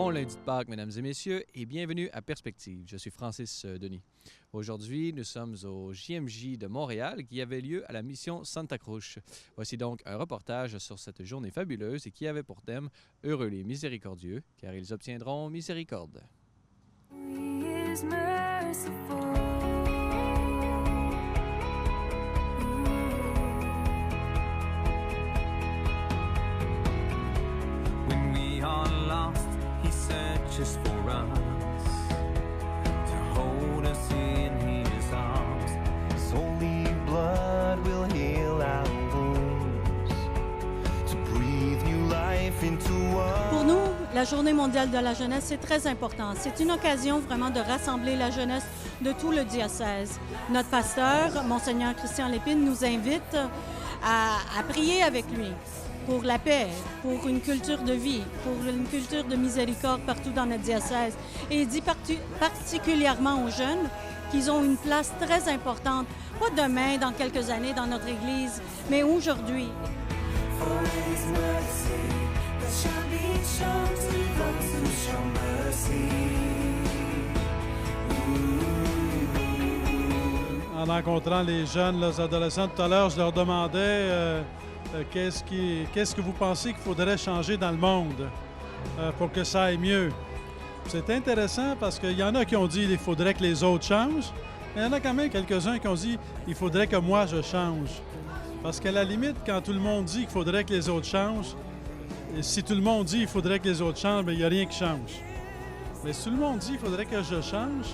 Bon lundi de Pâques, mesdames et messieurs, et bienvenue à Perspective. Je suis Francis Denis. Aujourd'hui, nous sommes au JMJ de Montréal qui avait lieu à la mission Santa Cruz. Voici donc un reportage sur cette journée fabuleuse et qui avait pour thème « Heureux les miséricordieux, car ils obtiendront miséricorde ». Just for us to hold us in his arms. His holy blood will heal our wounds, to breathe new life into us. Pour nous, la Journée mondiale de la jeunesse, c'est très important. C'est une occasion vraiment de rassembler la jeunesse de tout le diocèse. Notre pasteur, Monseigneur Christian Lépine, nous invite à prier avec lui pour la paix, pour une culture de vie, pour une culture de miséricorde partout dans notre diocèse. Et il dit particulièrement aux jeunes qu'ils ont une place très importante, pas demain, dans quelques années, dans notre Église, mais aujourd'hui. En rencontrant les jeunes, les adolescents tout à l'heure, je leur demandais qu'est-ce que vous pensez qu'il faudrait changer dans le monde pour que ça aille mieux. C'est intéressant parce qu'il y en a qui ont dit qu'il faudrait que les autres changent, mais il y en a quand même quelques-uns qui ont dit qu'il faudrait que moi je change. Parce qu'à la limite, quand tout le monde dit qu'il faudrait que les autres changent, et si tout le monde dit qu'il faudrait que les autres changent, bien, il n'y a rien qui change. Mais si tout le monde dit qu'il faudrait que je change,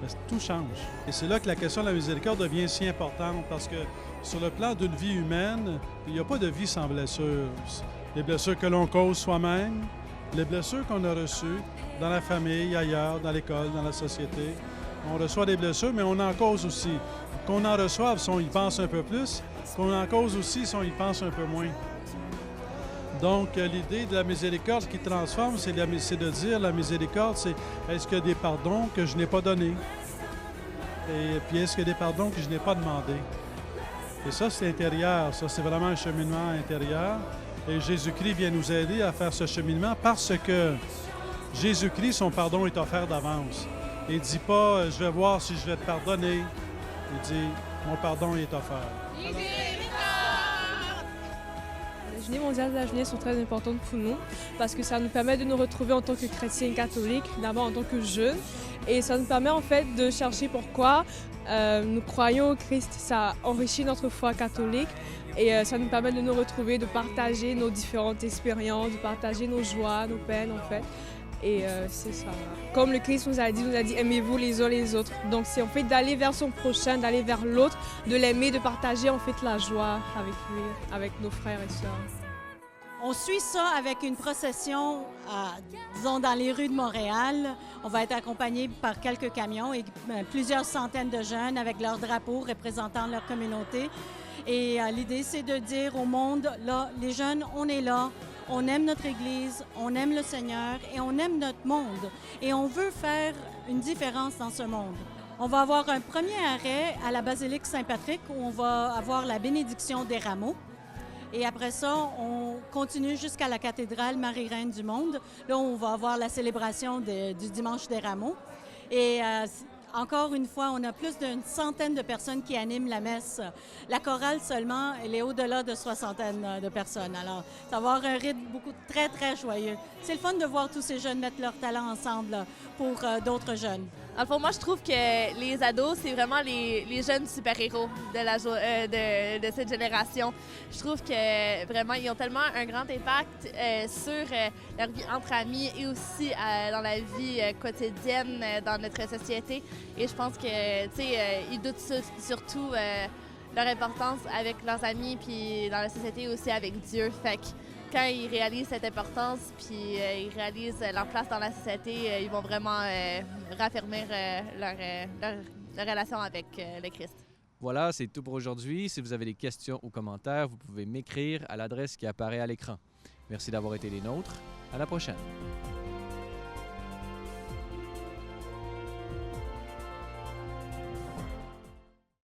bien, tout change. Et c'est là que la question de la miséricorde devient si importante parce que sur le plan d'une vie humaine, il n'y a pas de vie sans blessures. Les blessures que l'on cause soi-même, les blessures qu'on a reçues dans la famille, ailleurs, dans l'école, dans la société. On reçoit des blessures, mais on en cause aussi. Qu'on en reçoive si on y pense un peu plus, qu'on en cause aussi si on y pense un peu moins. Donc, l'idée de la miséricorde qui transforme, c'est de dire la miséricorde, c'est est-ce qu'il y a des pardons que je n'ai pas donnés? Et puis, est-ce qu'il y a des pardons que je n'ai pas demandés? Et ça, c'est intérieur. Ça, c'est vraiment un cheminement intérieur. Et Jésus-Christ vient nous aider à faire ce cheminement parce que Jésus-Christ, son pardon est offert d'avance. Il ne dit pas « je vais voir si je vais te pardonner ». Il dit « mon pardon est offert ». Les Journées mondiales de la jeunesse sont très importantes pour nous parce que ça nous permet de nous retrouver en tant que chrétiens catholiques, d'abord en tant que jeunes. Et ça nous permet en fait de chercher pourquoi nous croyons au Christ. Ça enrichit notre foi catholique et ça nous permet de nous retrouver, de partager nos différentes expériences, de partager nos joies, nos peines en fait. Et c'est ça. Comme le Christ nous a dit aimez-vous les uns les autres. Donc c'est en fait d'aller vers son prochain, d'aller vers l'autre, de l'aimer, de partager en fait la joie avec lui, avec nos frères et sœurs. On suit ça avec une procession, disons, dans les rues de Montréal. On va être accompagné par quelques camions et plusieurs centaines de jeunes avec leurs drapeaux représentant leur communauté. Et l'idée, c'est de dire au monde, là, les jeunes, on est là, on aime notre Église, on aime le Seigneur et on aime notre monde. Et on veut faire une différence dans ce monde. On va avoir un premier arrêt à la basilique Saint-Patrick où on va avoir la bénédiction des rameaux. Et après ça, on continue jusqu'à la cathédrale Marie-Reine du Monde. Là, on va avoir la célébration du Dimanche des Rameaux. Et encore une fois, on a plus d'une centaine de personnes qui animent la messe. La chorale seulement, elle est au-delà de soixantaine de personnes. Alors, ça va avoir un rythme très, très joyeux. C'est le fun de voir tous ces jeunes mettre leur talent ensemble pour d'autres jeunes. Pour moi, je trouve que les ados, c'est vraiment les jeunes super-héros de cette génération. Je trouve que vraiment, ils ont tellement un grand impact sur leur vie entre amis et aussi dans la vie quotidienne dans notre société. Et je pense que, tu sais, ils doutent surtout leur importance avec leurs amis puis dans la société aussi avec Dieu. Fait que quand ils réalisent cette importance puis ils réalisent leur place dans la société, ils vont vraiment raffermir leur relation avec le Christ. Voilà, c'est tout pour aujourd'hui. Si vous avez des questions ou commentaires, vous pouvez m'écrire à l'adresse qui apparaît à l'écran. Merci d'avoir été les nôtres. À la prochaine.